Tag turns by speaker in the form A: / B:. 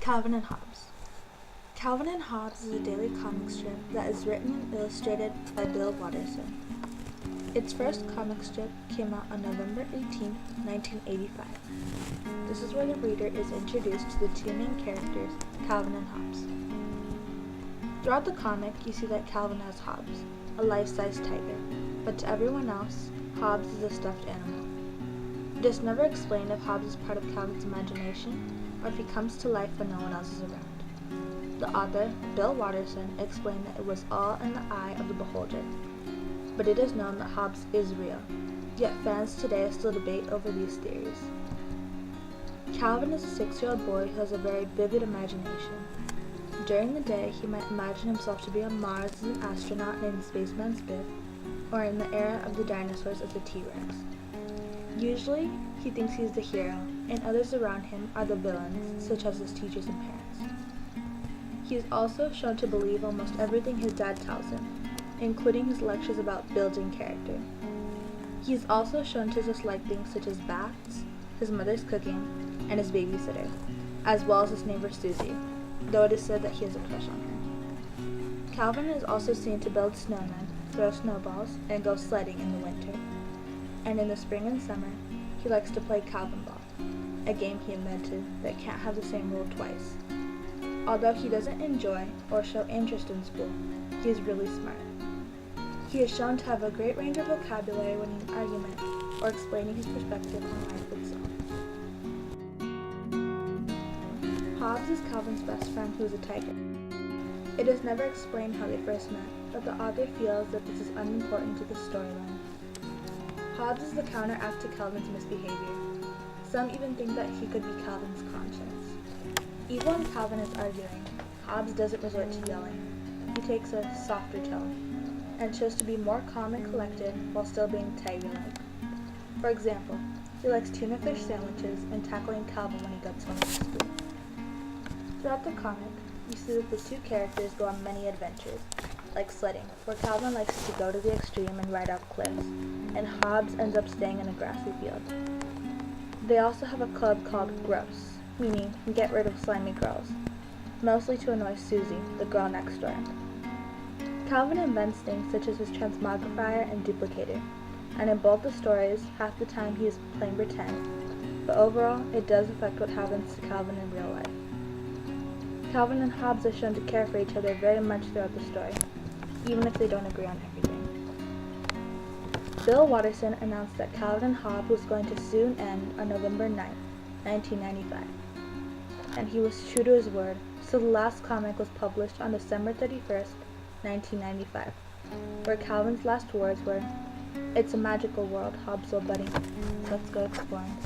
A: Calvin and Hobbes. Calvin and Hobbes is a daily comic strip that is written and illustrated by Bill Watterson. Its first comic strip came out on November 18, 1985. This is where the reader is introduced to the two main characters, Calvin and Hobbes. Throughout the comic, you see that Calvin has Hobbes, a life-size tiger, but to everyone else, Hobbes is a stuffed animal. It is never explained if Hobbes is part of Calvin's imagination or if he comes to life when no one else is around. The author, Bill Watterson, explained that it was all in the eye of the beholder, but it is known that Hobbes is real, yet fans today still debate over these theories. Calvin is a 6-year-old boy who has a very vivid imagination. During the day, he might imagine himself to be on Mars as an astronaut named Spaceman Spiff, or in the era of the dinosaurs as a T-Rex. Usually, he thinks he is the hero, and others around him are the villains, such as his teachers and parents. He is also shown to believe almost everything his dad tells him, including his lectures about building character. He is also shown to dislike things such as baths, his mother's cooking, and his babysitter, as well as his neighbor Susie, though it is said that he has a crush on her. Calvin is also seen to build snowmen, throw snowballs, and go sledding in the winter. And in the spring and summer, he likes to play Calvin ball, a game he invented that can't have the same rule twice. Although he doesn't enjoy or show interest in school, he is really smart. He is shown to have a great range of vocabulary when in an argument or explaining his perspective on life itself. Hobbes is Calvin's best friend who is a tiger. It is never explained how they first met, but the author feels that this is unimportant to the storyline. Hobbes is the counteract to Calvin's misbehavior. Some even think that he could be Calvin's conscience. Even when Calvin is arguing, Hobbes doesn't resort to yelling. He takes a softer tone, and shows to be more calm and collected while still being tiger-like. For example, he likes tuna fish sandwiches and tackling Calvin when he gets one with a spoon. Throughout the comic, you see that the two characters go on many adventures, like sledding, where Calvin likes to go to the extreme and ride off cliffs, and Hobbes ends up staying in a grassy field. They also have a club called Gross, meaning get rid of slimy girls, mostly to annoy Susie, the girl next door. Calvin invents things such as his transmogrifier and duplicator, and in both the stories, half the time he is playing pretend, but overall, it does affect what happens to Calvin in real life. Calvin and Hobbes are shown to care for each other very much throughout the story, even if they don't agree on everything. Bill Watterson announced that Calvin and Hobbes was going to soon end on November 9, 1995, and he was true to his word, so the last comic was published on December 31st, 1995, where Calvin's last words were, "It's a magical world, Hobbes, old buddy. Let's go exploring."